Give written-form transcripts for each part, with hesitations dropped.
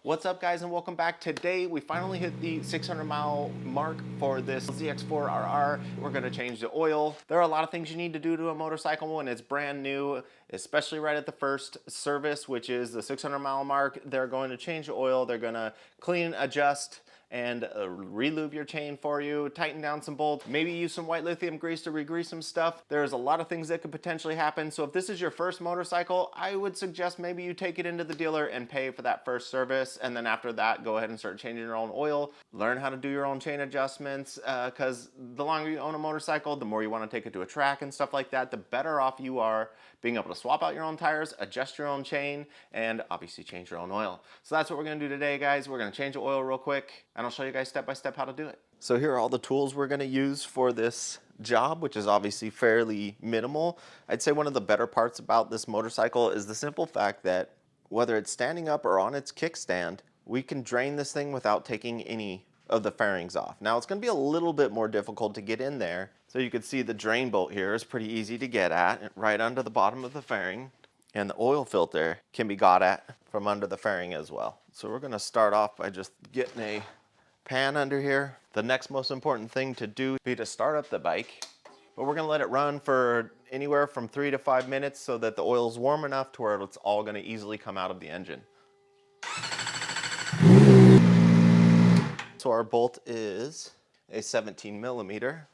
What's up, guys, and welcome back. Today we finally hit the 600-mile mark for this ZX4RR. We're going to change the oil. There are a lot of things you need to do to a motorcycle when it's brand new, especially right at the first service, which is the 600-mile mark. They're going to change the oil. They're going to clean, adjust, and re-lube your chain for you, tighten down some bolts, maybe use some white lithium grease to re-grease some stuff. There's a lot of things that could potentially happen. So if this is your first motorcycle, I would suggest maybe you take it into the dealer and pay for that first service. And then after that, go ahead and start changing your own oil. Learn how to do your own chain adjustments, because the longer you own a motorcycle, the more you want to take it to a track and stuff like that, the better off you are being able to swap out your own tires, adjust your own chain, and obviously change your own oil. So that's what we're going to do today, guys. We're going to change the oil real quick, and I'll show you guys step by step how to do it. So here are all the tools we're going to use for this job, which is obviously fairly minimal. I'd say one of the better parts about this motorcycle is the simple fact that whether it's standing up or on its kickstand, we can drain this thing without taking any of the fairings off. Now it's going to be a little bit more difficult to get in there. So you can see the drain bolt here is pretty easy to get at, right under the bottom of the fairing. And the oil filter can be got at from under the fairing as well. So we're going to start off by just getting a pan under here. The next most important thing to do would be to start up the bike. But we're going to let it run for anywhere from 3 to 5 minutes so that the oil's warm enough to where it's all going to easily come out of the engine. So our bolt is a 17 millimeter.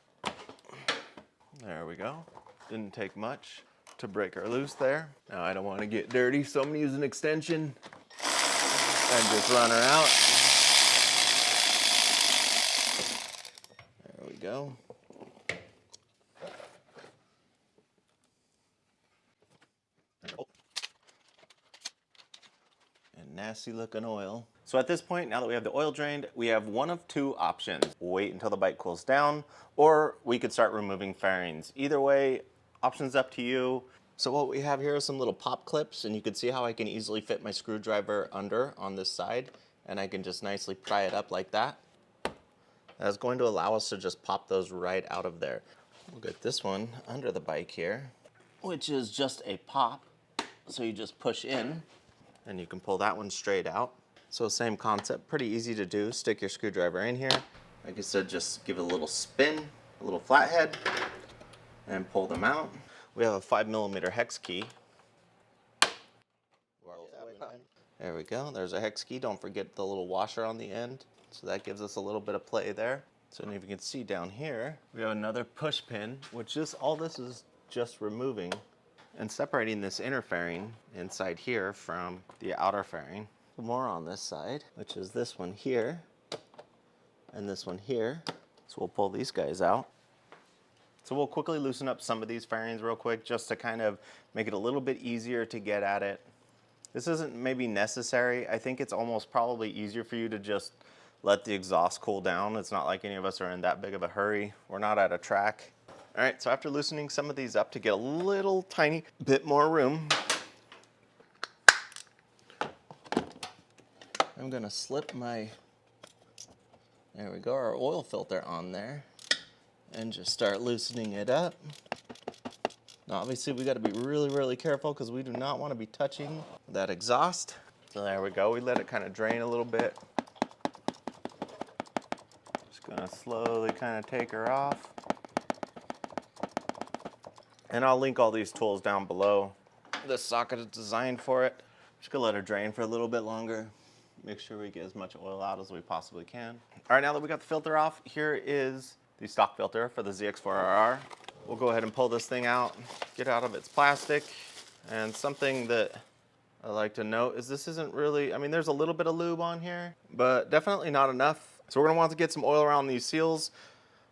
There we go. Didn't take much to break her loose there. Now I don't want to get dirty, so I'm going to use an extension and just run her out. There we go. And nasty looking oil. So at this point, now that we have the oil drained, we have one of two options. Wait until the bike cools down, or we could start removing fairings. Either way, options up to you. So what we have here is some little pop clips, and you can see how I can easily fit my screwdriver under on this side, and I can just nicely pry it up like that. That's going to allow us to just pop those right out of there. We'll get this one under the bike here, which is just a pop. So you just push in, and you can pull that one straight out. So same concept, pretty easy to do. Stick your screwdriver in here. Like I said, just give it a little spin, a little flathead, and pull them out. We have a 5 millimeter hex key. There we go, there's a hex key. Don't forget the little washer on the end. So that gives us a little bit of play there. So if you can see down here, we have another push pin, which is all this is just removing and separating this inner fairing inside here from the outer fairing. More on this side, which is this one here and this one here. So we'll pull these guys out. So we'll quickly loosen up some of these fairings real quick just to kind of make it a little bit easier to get at it. This isn't maybe necessary. I think it's almost probably easier for you to just let the exhaust cool down. It's not like any of us are in that big of a hurry. We're not at a track. All right, so after loosening some of these up to get a little tiny bit more room, I'm gonna slip my, there we go, our oil filter on there and just start loosening it up. Now obviously we gotta be really, really careful because we do not wanna be touching that exhaust. So there we go, we let it kind of drain a little bit. Just gonna slowly kind of take her off. And I'll link all these tools down below. This socket is designed for it. Just gonna let her drain for a little bit longer. Make sure we get as much oil out as we possibly can. All right, now that we got the filter off, here is the stock filter for the ZX4RR. We'll go ahead and pull this thing out, get out of its plastic. And something that I like to note is this isn't really, I mean, there's a little bit of lube on here, but definitely not enough. So we're gonna want to get some oil around these seals.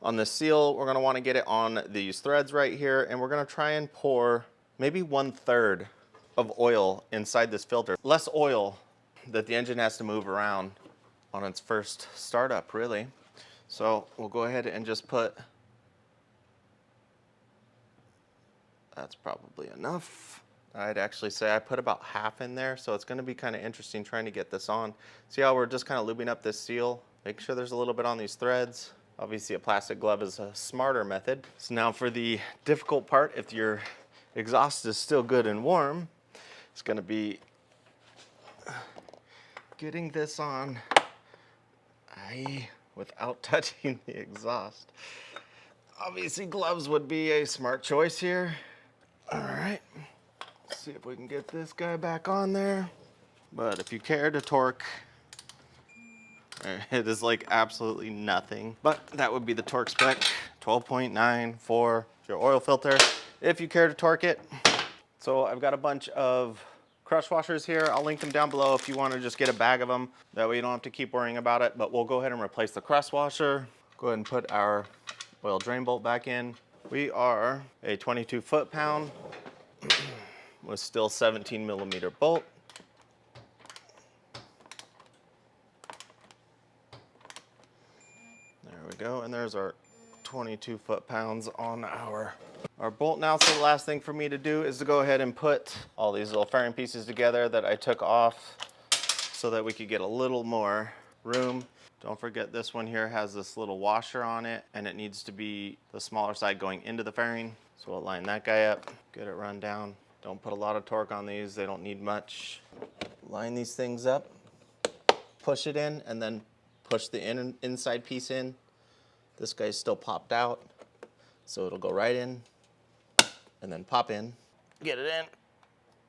On this seal, we're gonna wanna get it on these threads right here, and we're gonna try and pour maybe 1/3 of oil inside this filter. Less oil that the engine has to move around on its first startup, really. So we'll go ahead and just put, that's probably enough. I'd actually say I put about half in there, so it's gonna be kind of interesting trying to get this on. See how we're just kind of lubing up this seal? Make sure there's a little bit on these threads. Obviously a plastic glove is a smarter method. So now for the difficult part, if your exhaust is still good and warm, it's gonna be getting this on without touching the exhaust. Obviously gloves would be a smart choice here. All right, let's see if we can get this guy back on there. But if you care to torque, it is like absolutely nothing. But that would be the torque spec, 12.9 for your oil filter, if you care to torque it. So I've got a bunch of crush washers here. I'll link them down below if you want to just get a bag of them. That way you don't have to keep worrying about it. But we'll go ahead and replace the crush washer. Go ahead and put our oil drain bolt back in. We are a 22 foot-pound with still 17 millimeter bolt. There we go, and there's our 22 foot-pounds on our bolt now. So the last thing for me to do is to go ahead and put all these little fairing pieces together that I took off so that we could get a little more room. Don't forget this one here has this little washer on it, and it needs to be the smaller side going into the fairing. So we'll line that guy up, get it run down. Don't put a lot of torque on these, they don't need much. Line these things up, push it in, and then push the inside piece in. This guy's still popped out, so it'll go right in, and then pop in. Get it in,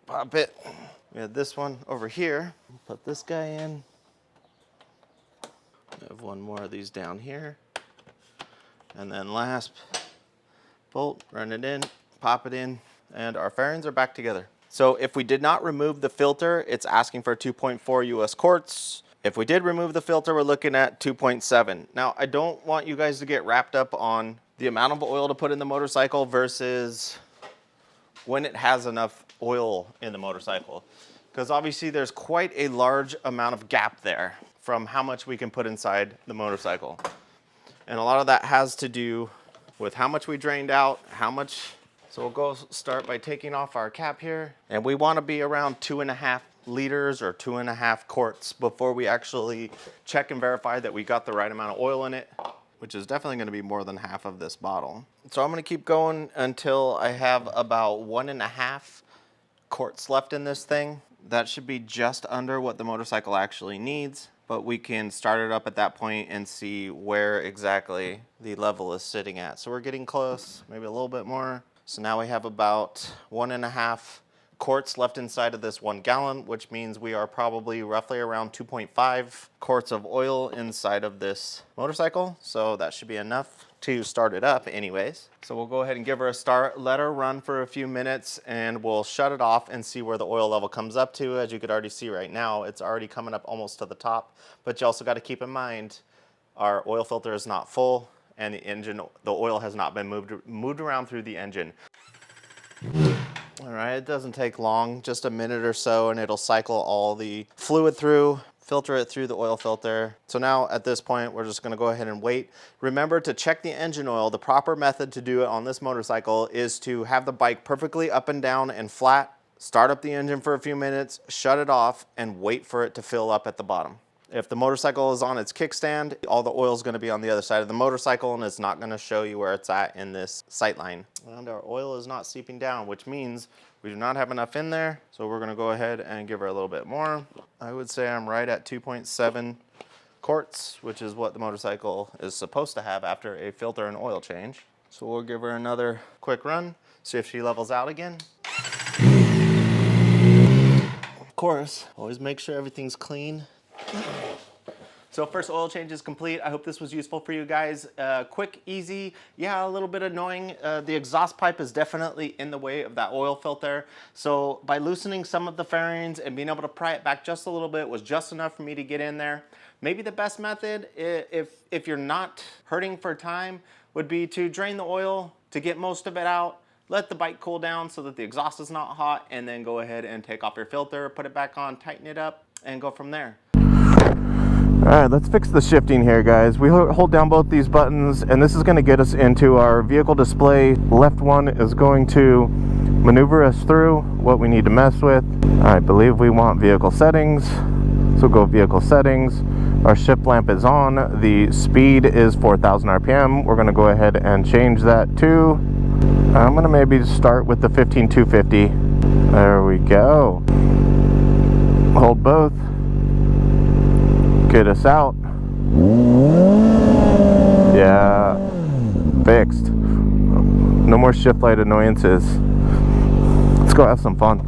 pop it. We have this one over here. Put this guy in. I have one more of these down here. And then last bolt, run it in, pop it in, and our fairings are back together. So if we did not remove the filter, it's asking for 2.4 US quarts. If we did remove the filter, we're looking at 2.7. Now, I don't want you guys to get wrapped up on the amount of oil to put in the motorcycle versus when it has enough oil in the motorcycle. Because obviously there's quite a large amount of gap there from how much we can put inside the motorcycle. And a lot of that has to do with how much we drained out, how much. So we'll go start by taking off our cap here. And we want to be around 2.5 liters or 2.5 quarts before we actually check and verify that we got the right amount of oil in it, which is definitely going to be more than half of this bottle. So I'm going to keep going until I have about 1.5 quarts left in this thing. That should be just under what the motorcycle actually needs, but we can start it up at that point and see where exactly the level is sitting at. So we're getting close, maybe a little bit more. So now we have about 1.5 quarts left inside of this 1 gallon, which means we are probably roughly around 2.5 quarts of oil inside of this motorcycle. So that should be enough to start it up anyways. So we'll go ahead and give her a start, let her run for a few minutes, and we'll shut it off and see where the oil level comes up to. As you could already see right now, it's already coming up almost to the top, but you also got to keep in mind our oil filter is not full and the oil has not been moved around through the engine. All right, it doesn't take long, just a minute or so, and it'll cycle all the fluid through, filter it through the oil filter. So now at this point, we're just gonna go ahead and wait. Remember to check the engine oil. The proper method to do it on this motorcycle is to have the bike perfectly up and down and flat, start up the engine for a few minutes, shut it off, and wait for it to fill up at the bottom. If the motorcycle is on its kickstand, all the oil is going to be on the other side of the motorcycle and it's not going to show you where it's at in this sight line. And our oil is not seeping down, which means we do not have enough in there. So we're going to go ahead and give her a little bit more. I would say I'm right at 2.7 quarts, which is what the motorcycle is supposed to have after a filter and oil change. So we'll give her another quick run, see if she levels out again. Of course, always make sure everything's clean. So first oil change is complete. I hope this was useful for you guys. Quick, easy, yeah, a little bit annoying. The exhaust pipe is definitely in the way of that oil filter. So by loosening some of the fairings and being able to pry it back just a little bit was just enough for me to get in there. Maybe the best method, if you're not hurting for time, would be to drain the oil to get most of it out. Let the bike cool down so that the exhaust is not hot, and then go ahead and take off your filter, put it back on, tighten it up, and go from there. Alright, let's fix the shifting here, guys. We hold down both these buttons, and this is going to get us into our vehicle display. Left one is going to maneuver us through what we need to mess with. I believe we want vehicle settings, so go vehicle settings. Our shift lamp is on. The speed is 4,000 RPM. We're going to go ahead and change that to, I'm going to maybe start with the 15,250. There we go. Hold both. Okay, this out. Yeah, fixed. No more shift light annoyances. Let's go have some fun.